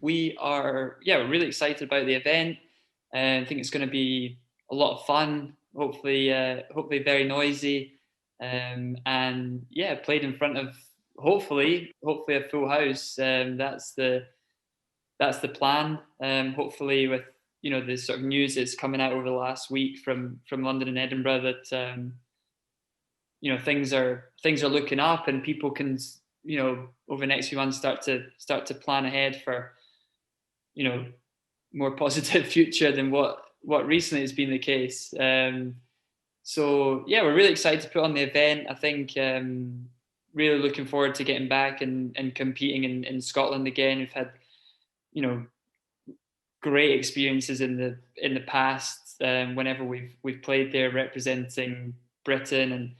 We are, yeah, we're really excited about the event, and I think it's going to be a lot of fun. Hopefully very noisy, and yeah, played in front of hopefully a full house. That's the plan. Hopefully, with the sort of news that's coming out over the last week from London and Edinburgh, that things are looking up, and people can over the next few months start to plan ahead for more positive future than what recently has been the case. So yeah, we're really excited to put on the event. I think really looking forward to getting back and competing in Scotland again. We've had you know great experiences in the past, whenever we've played there representing Britain and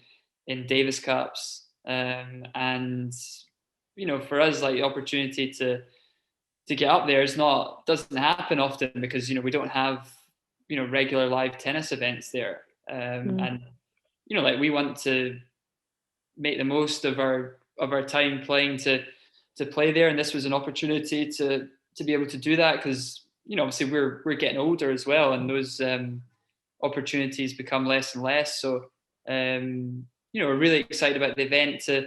in Davis Cups, and for us, like, the opportunity to get up there doesn't happen often, because we don't have regular live tennis events there, and like, we want to make the most of our time playing to play there, and this was an opportunity to be able to do that, because obviously we're getting older as well, and those opportunities become less and less. So we're really excited about the event to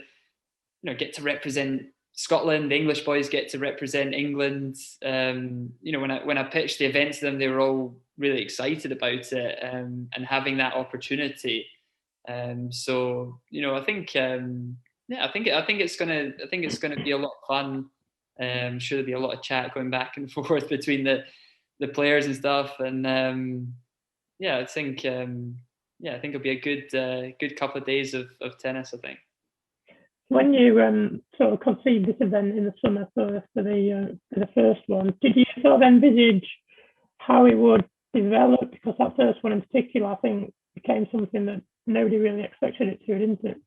get to represent Scotland. The English boys get to represent England. When I pitched the event to them, they were all really excited about it, and having that opportunity. So I think yeah, I think it's gonna be a lot of fun. I'm sure there'll be a lot of chat going back and forth between the players and stuff, and yeah, I think it'll be a good couple of days of tennis, I think. When you sort of conceived this event in the summer for the first one, did you sort of envisage how it would develop? Because that first one in particular, I think, became something that nobody really expected it to, didn't it?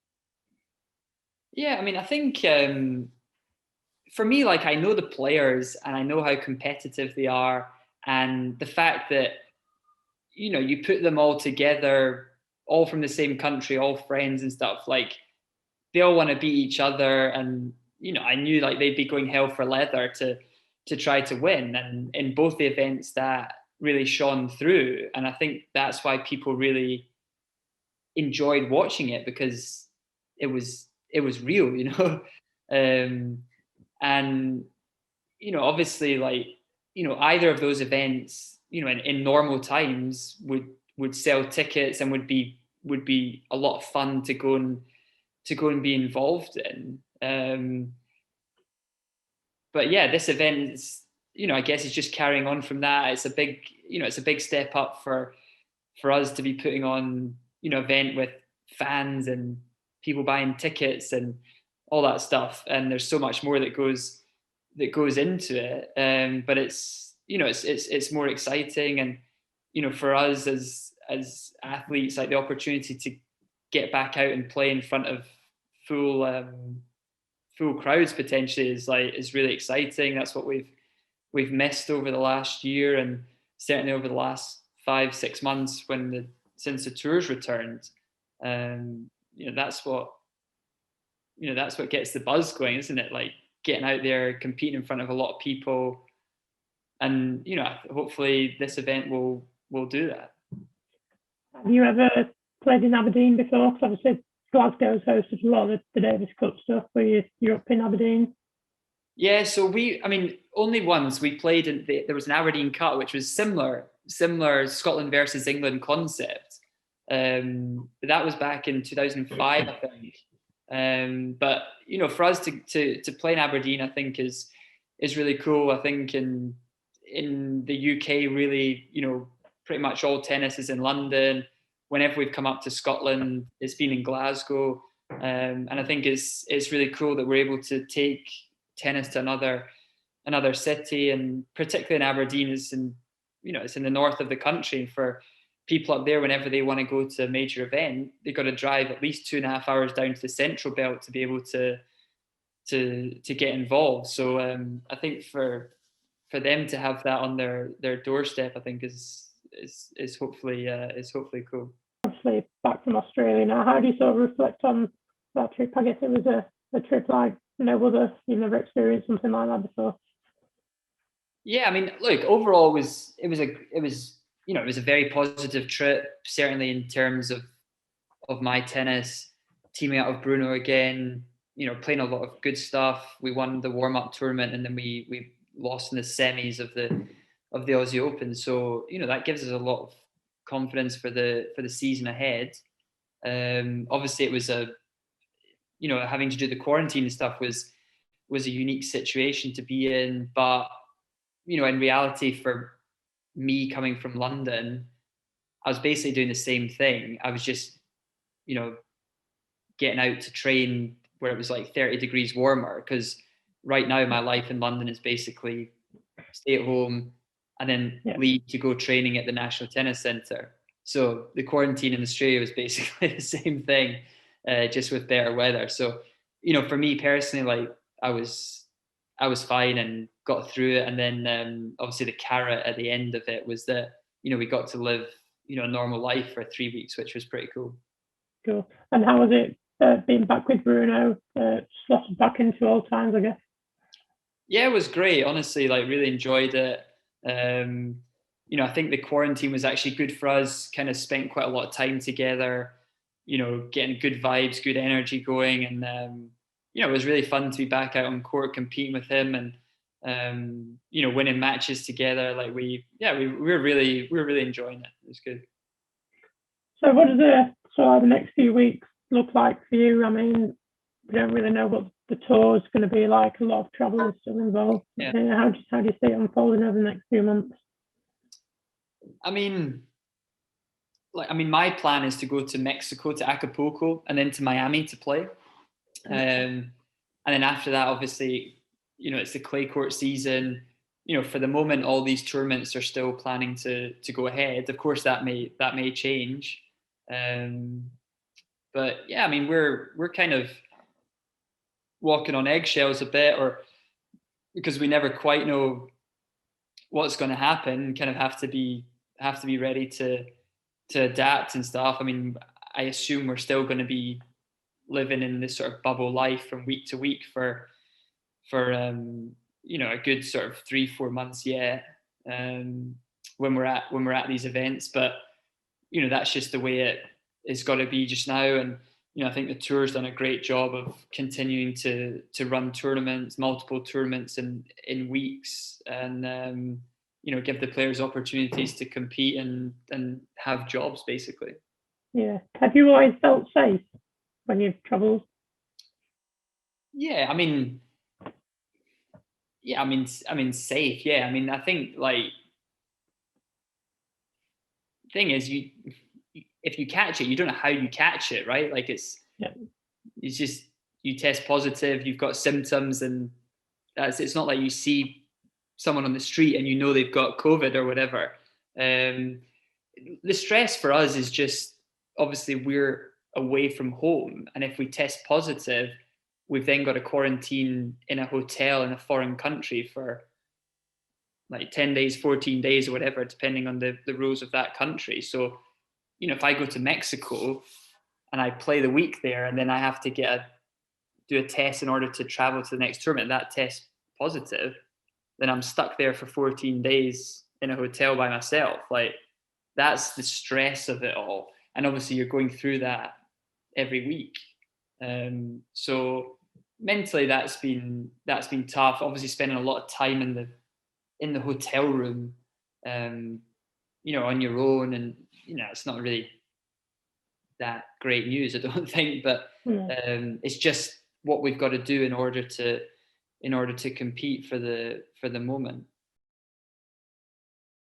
Yeah, I mean, I think for me, like, I know the players and I know how competitive they are, and the fact that you put them all together, all from the same country, all friends and stuff, like, they all want to beat each other, and I knew, like, they'd be going hell for leather to try to win, and in both the events that really shone through, and I think that's why people really enjoyed watching it, because it was real, um, and obviously, like, either of those events, in normal times would sell tickets and would be a lot of fun to go and be involved in. But yeah, this event is, I guess, it's just carrying on from that. It's a big step up for us to be putting on, event with fans and people buying tickets and all that stuff. And there's so much more that goes into it. But it's more exciting, and for us as athletes, like, the opportunity to get back out and play in front of full crowds potentially is really exciting. That's what we've missed over the last year, and certainly over the last 5-6 months since the tours returned. That's what gets the buzz going, isn't it? Like, getting out there, competing in front of a lot of people, and hopefully this event will do that. Have you ever played in Aberdeen before? Because obviously Glasgow's hosted a lot of the Davis Cup stuff. You're up in Aberdeen? Yeah, so only once we played there was an Aberdeen Cup, which was similar Scotland versus England concept. But that was back in 2005, I think. But for us to play in Aberdeen, I think is really cool. I think in the UK, really, pretty much all tennis is in London. Whenever we've come up to Scotland, it's been in Glasgow, and I think it's really cool that we're able to take tennis to another city, and particularly in Aberdeen, it's in the north of the country. For people up there, whenever they want to go to a major event, they've got to drive at least 2.5 hours down to the Central Belt to be able to get involved. So I think for them to have that on their doorstep, I think is hopefully cool. Obviously, back from Australia now. How do you sort of reflect on that trip? I guess it was a trip like no other. You've never experienced something like that before. Yeah, I mean, look, overall it was a very positive trip, certainly in terms of my tennis, teaming out with Bruno again, playing a lot of good stuff. We won the warm-up tournament, and then we lost in the semis of the Aussie Open. So, that gives us a lot of confidence for the season ahead. Obviously it was having to do the quarantine and stuff was a unique situation to be in, but in reality, for me coming from London, I was basically doing the same thing. I was just, you know, getting out to train where it was like 30 degrees warmer. Because right now, my life in London is basically stay at home and then Yeah. leave to go training at the National Tennis Centre. So the quarantine in Australia was basically the same thing, just with better weather. So, for me personally, like I was, I was fine and got through it. And then obviously the carrot at the end of it was that we got to live a normal life for 3 weeks, which was pretty cool. Cool. And how was it being back with Bruno? Slotted back into old times, I guess. Yeah, it was great. Honestly, like really enjoyed it. I think the quarantine was actually good for us. Kind of spent quite a lot of time together. Getting good vibes, good energy going, and it was really fun to be back out on court competing with him and winning matches together. Like we were really enjoying it. It was good. So what does the next few weeks look like for you? I mean, we don't really know what the tour is going to be like. A lot of travel is still involved. Yeah. How do you see it unfolding over the next few months? I mean, my plan is to go to Mexico, to Acapulco, and then to Miami to play. And then after that, obviously, it's the clay court season. For the moment, all these tournaments are still planning to go ahead. Of course, that may change. But yeah, I mean, we're kind of walking on eggshells a bit, or because we never quite know what's going to happen. Kind of have to be ready to adapt and stuff. I mean, I assume we're still going to be living in this sort of bubble life from week to week for a good sort of 3-4 months yet, when we're at these events. But that's just the way it's got to be just now. And I think the tour's done a great job of continuing to run tournaments, multiple tournaments in weeks, and give the players opportunities to compete and have jobs, basically. Yeah. Have you always felt safe when you've travelled? Yeah, I mean, safe. Yeah, I mean, I think like thing is, if you catch it, you don't know how you catch it, right? Like Yeah. it's just you test positive, you've got symptoms, and it's not like you see someone on the street and they've got COVID or whatever. The stress for us is just obviously we're away from home, and if we test positive, we've then got to quarantine in a hotel in a foreign country for like 10 days, 14 days, or whatever, depending on the rules of that country. So, if I go to Mexico and I play the week there, and then I have to do a test in order to travel to the next tournament, that test positive, then I'm stuck there for 14 days in a hotel by myself. Like, that's the stress of it all. And obviously you're going through that every week. So mentally that's been tough. Obviously spending a lot of time in the hotel room, on your own, and it's not really that great news, I don't think, but it's just what we've got to do in order to compete for the moment.